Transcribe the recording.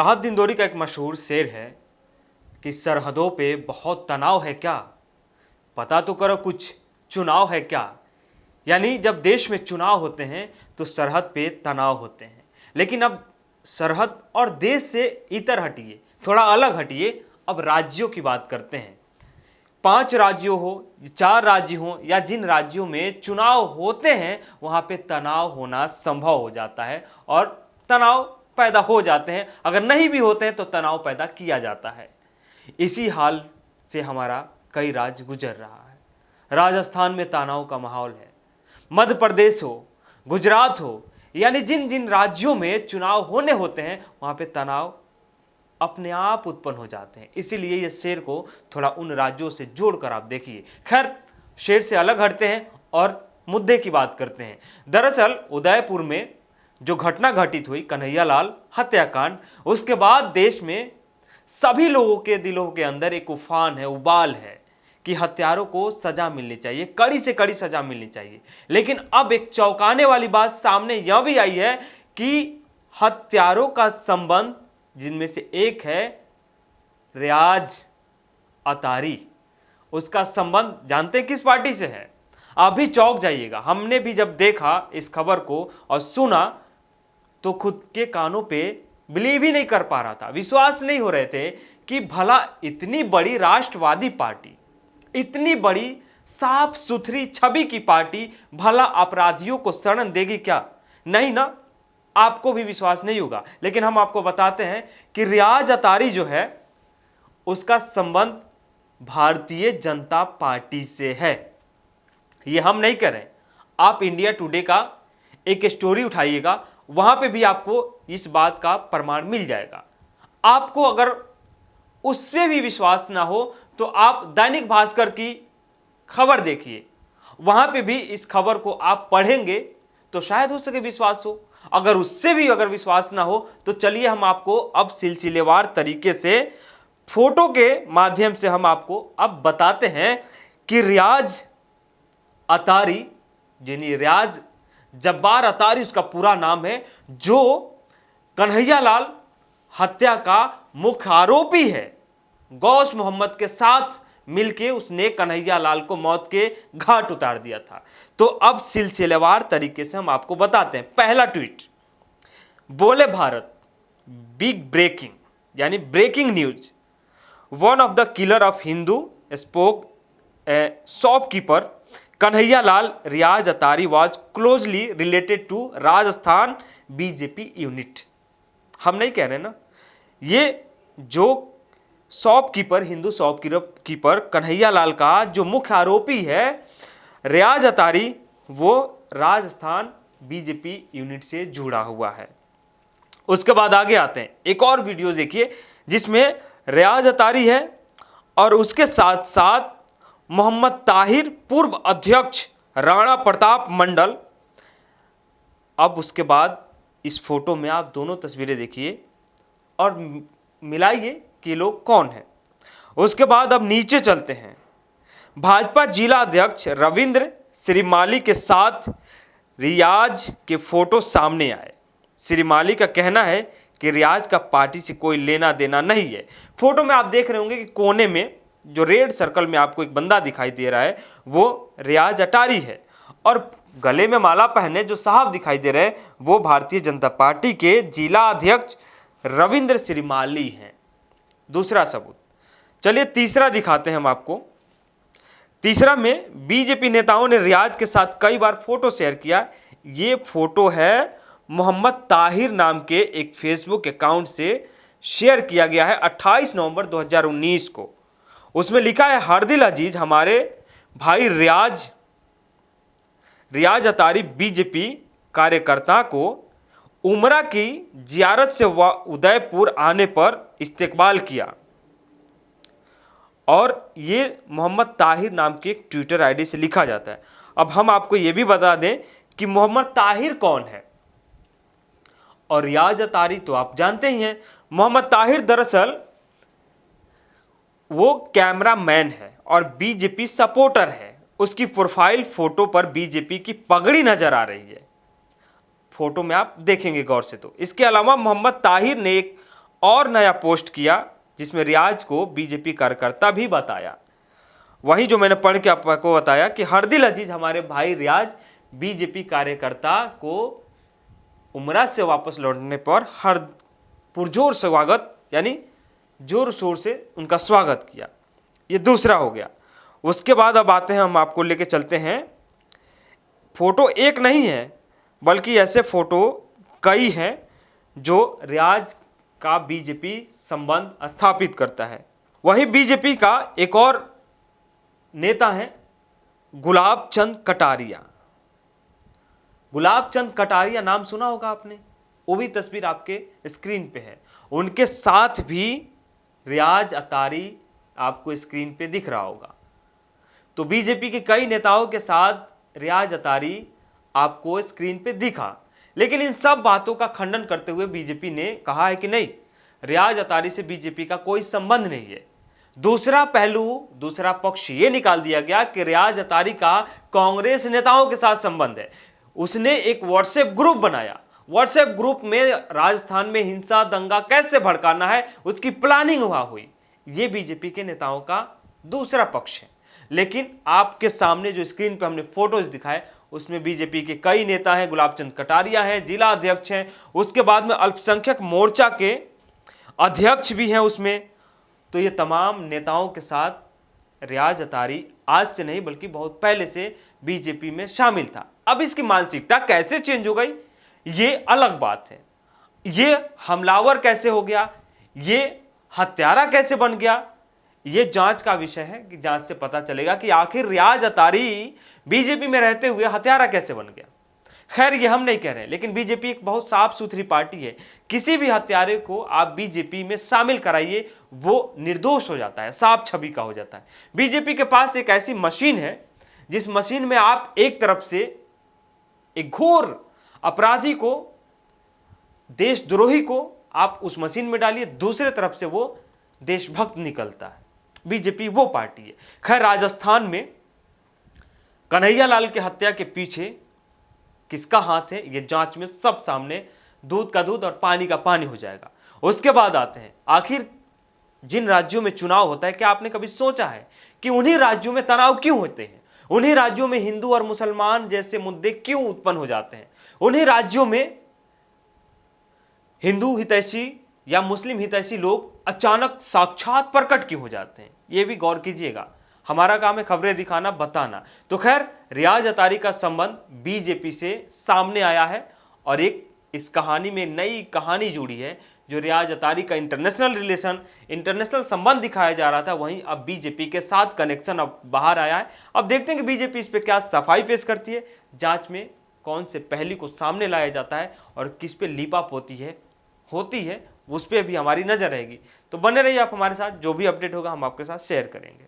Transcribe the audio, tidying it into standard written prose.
राहत दिंदोरी का एक मशहूर शेर है कि सरहदों पे बहुत तनाव है क्या, पता तो करो कुछ चुनाव है क्या। यानी जब देश में चुनाव होते हैं तो सरहद पे तनाव होते हैं। लेकिन अब सरहद और देश से इतर हटिए, थोड़ा अलग हटिए, अब राज्यों की बात करते हैं। 5 राज्यों हो, 4 राज्य हो, या जिन राज्यों में चुनाव होते हैं वहां पे तनाव होना संभव हो जाता है और तनाव पैदा हो जाते हैं। अगर नहीं भी होते हैं तो तनाव पैदा किया जाता है। इसी हाल से हमारा कई राज्य गुजर रहा है। राजस्थान में तनाव का माहौल है, मध्य प्रदेश हो, गुजरात हो, यानी जिन जिन राज्यों में चुनाव होने होते हैं वहां पे तनाव अपने आप उत्पन्न हो जाते हैं। इसीलिए ये शेर को थोड़ा उन राज्यों से जोड़कर आप देखिए। खैर, शेर से अलग हटते हैं और मुद्दे की बात करते हैं। दरअसल उदयपुर में जो घटना घटित हुई, कन्हैयालाल हत्याकांड, उसके बाद देश में सभी लोगों के दिलों के अंदर एक उफान है, उबाल है कि हत्यारों को सजा मिलनी चाहिए, कड़ी से कड़ी सजा मिलनी चाहिए। लेकिन अब एक चौंकाने वाली बात सामने यह भी आई है कि हत्यारों का संबंध, जिनमें से एक है रियाज अतारी, उसका संबंध जानते हैं किस पार्टी से है? आप भी चौंक जाइएगा। हमने भी जब देखा इस खबर को और सुना तो खुद के कानों पे बिलीव ही नहीं कर पा रहा था, विश्वास नहीं हो रहे थे कि भला इतनी बड़ी राष्ट्रवादी पार्टी, इतनी बड़ी साफ सुथरी छवि की पार्टी भला अपराधियों को शरण देगी क्या? नहीं ना, आपको भी विश्वास नहीं होगा। लेकिन हम आपको बताते हैं कि रियाज अतारी जो है उसका संबंध भारतीय जनता पार्टी से है। ये हम नहीं कह रहे, आप इंडिया टुडे का एक स्टोरी उठाइएगा, वहां पे भी आपको इस बात का प्रमाण मिल जाएगा। आपको अगर उस पर भी विश्वास ना हो तो आप दैनिक भास्कर की खबर देखिए, वहां पे भी इस खबर को आप पढ़ेंगे तो शायद हो सके विश्वास हो। अगर उससे भी अगर विश्वास ना हो तो चलिए हम आपको अब सिलसिलेवार तरीके से फोटो के माध्यम से हम आपको अब बताते हैं कि रियाज अतारी, यानी रियाज जब्बार अतारी उसका पूरा नाम है, जो कन्हैयालाल हत्या का मुख्य आरोपी है। गौस मोहम्मद के साथ मिलके उसने कन्हैयालाल को मौत के घाट उतार दिया था। तो अब सिलसिलेवार तरीके से हम आपको बताते हैं। पहला ट्वीट, बोले भारत, बिग ब्रेकिंग, यानी breaking news, one of the killer of Hindu spoke shopkeeper Kanhaiyalal Riyaz Attari was closely related to Rajasthan BJP unit. हम नहीं कह रहे ना, ये जो शॉपकीपर, हिंदू शॉपकीपर कन्हैयालाल का जो मुख्य आरोपी है रियाज अतारी, वो राजस्थान बीजेपी यूनिट से जुड़ा हुआ है। उसके बाद आगे आते हैं, एक और वीडियो देखिए जिसमें रियाज अतारी है और उसके साथ साथ मोहम्मद ताहिर, पूर्व अध्यक्ष राणा प्रताप मंडल। अब उसके बाद इस फोटो में आप दोनों तस्वीरें देखिए और मिलाइए कि लोग कौन हैं। उसके बाद अब नीचे चलते हैं, भाजपा जिला अध्यक्ष रविंद्र श्रीमाली के साथ रियाज के फोटो सामने आए। श्रीमाली का कहना है कि रियाज का पार्टी से कोई लेना देना नहीं है। फोटो में आप देख रहे होंगे कि कोने में जो रेड सर्कल में आपको एक बंदा दिखाई दे रहा है वो रियाज अतारी है, और गले में माला पहने जो साहब दिखाई दे रहे हैं वो भारतीय जनता पार्टी के जिला अध्यक्ष रविंद्र श्रीमाली हैं। दूसरा सबूत, चलिए तीसरा दिखाते हैं हम आपको। तीसरा में बीजेपी नेताओं ने रियाज के साथ कई बार फोटो शेयर किया। ये फोटो है मोहम्मद ताहिर नाम के एक फेसबुक अकाउंट से शेयर किया गया है 28 नवंबर 2019 को। उसमें लिखा है, हरदिल अजीज, हमारे भाई रियाज अतारी बीजेपी कार्यकर्ता को उमरा की जियारत से उदयपुर आने पर इस्तकबाल किया। और ये मोहम्मद ताहिर नाम के एक ट्विटर आईडी से लिखा जाता है। अब हम आपको ये भी बता दें कि मोहम्मद ताहिर कौन है और रियाज अतारी तो आप जानते ही हैं। मोहम्मद ताहिर दरअसल वो कैमरा मैन है और बीजेपी सपोर्टर है। उसकी प्रोफाइल फोटो पर बीजेपी की पगड़ी नजर आ रही है, फोटो में आप देखेंगे गौर से। तो इसके अलावा मोहम्मद ताहिर ने एक और नया पोस्ट किया जिसमें रियाज को बीजेपी कार्यकर्ता भी बताया। वहीं जो मैंने पढ़ के आपको बताया कि हरदिल अजीज हमारे भाई रियाज बीजेपी कार्यकर्ता को उमरा से वापस लौटने पर हर पुरजोर स्वागत यानी जोर शोर से उनका स्वागत किया। ये दूसरा हो गया। उसके बाद अब आते हैं, हम आपको लेके चलते हैं। फोटो एक नहीं है बल्कि ऐसे फोटो कई हैं जो रियाज का बीजेपी संबंध स्थापित करता है। वहीं बीजेपी का एक और नेता है गुलाब चंद कटारिया। गुलाब चंद कटारिया नाम सुना होगा आपने, वो भी तस्वीर आपके स्क्रीन पे है। उनके साथ भी रियाज अतारी आपको स्क्रीन पे दिख रहा होगा। तो बीजेपी के कई नेताओं के साथ रियाज अतारी आपको स्क्रीन पे दिखा, लेकिन इन सब बातों का खंडन करते हुए बीजेपी ने कहा है कि नहीं, रियाज अतारी से बीजेपी का कोई संबंध नहीं है। दूसरा पहलू, दूसरा पक्ष ये निकाल दिया गया कि रियाज अतारी का कांग्रेस नेताओं के साथ संबंध है। उसने एक व्हाट्सएप ग्रुप बनाया। व्हाट्सएप ग्रुप में राजस्थान में हिंसा दंगा कैसे भड़काना है उसकी प्लानिंग वहां हुई। ये बीजेपी के नेताओं का दूसरा पक्ष है। लेकिन आपके सामने जो स्क्रीन पे हमने फोटोज दिखाए उसमें बीजेपी के कई नेता हैं, गुलाब चंद कटारिया हैं, जिला अध्यक्ष हैं, उसके बाद में अल्पसंख्यक मोर्चा के अध्यक्ष भी हैं उसमें। तो ये तमाम नेताओं के साथ रियाज अतारी आज से नहीं बल्कि बहुत पहले से बीजेपी में शामिल था। अब इसकी मानसिकता कैसे चेंज हो गई ये अलग बात है। ये हमलावर कैसे हो गया, ये हत्यारा कैसे बन गया, ये जांच का विषय है कि जांच से पता चलेगा कि आखिर रियाज अतारी बीजेपी में रहते हुए हत्यारा कैसे बन गया। खैर ये हम नहीं कह रहे हैं, लेकिन बीजेपी एक बहुत साफ सुथरी पार्टी है। किसी भी हत्यारे को आप बीजेपी में शामिल कराइए, वो निर्दोष हो जाता है, साफ छवि का हो जाता है। बीजेपी के पास एक ऐसी मशीन है जिस मशीन में आप एक तरफ से एक घोर अपराधी को, देशद्रोही को आप उस मशीन में डालिए, दूसरे तरफ से वो देशभक्त निकलता है। बीजेपी वो पार्टी है। खैर राजस्थान में कन्हैया लाल की हत्या के पीछे किसका हाथ है ये जांच में सब सामने, दूध का दूध और पानी का पानी हो जाएगा। उसके बाद आते हैं, आखिर जिन राज्यों में चुनाव होता है, क्या आपने कभी सोचा है कि उन्हीं राज्यों में तनाव क्यों होते हैं? उन्हीं राज्यों में हिंदू और मुसलमान जैसे मुद्दे क्यों उत्पन्न हो जाते हैं? उन्हीं राज्यों में हिंदू हितैषी या मुस्लिम हितैषी लोग अचानक साक्षात प्रकट क्यों हो जाते हैं? ये भी गौर कीजिएगा। हमारा काम है खबरें दिखाना, बताना। तो खैर रियाज अतारी का संबंध बीजेपी से सामने आया है और एक इस कहानी में नई कहानी जुड़ी है। जो रियाज अतारी का इंटरनेशनल रिलेशन, इंटरनेशनल संबंध दिखाया जा रहा था, वहीं अब बीजेपी के साथ कनेक्शन अब बाहर आया है। अब देखते हैं कि बीजेपी इस पे क्या सफाई पेश करती है, जांच में कौन से पहलू को सामने लाया जाता है और किस पे लीपापोती होती है उस पर भी हमारी नजर रहेगी। तो बने रहिए आप हमारे साथ, जो भी अपडेट होगा हम आपके साथ शेयर करेंगे।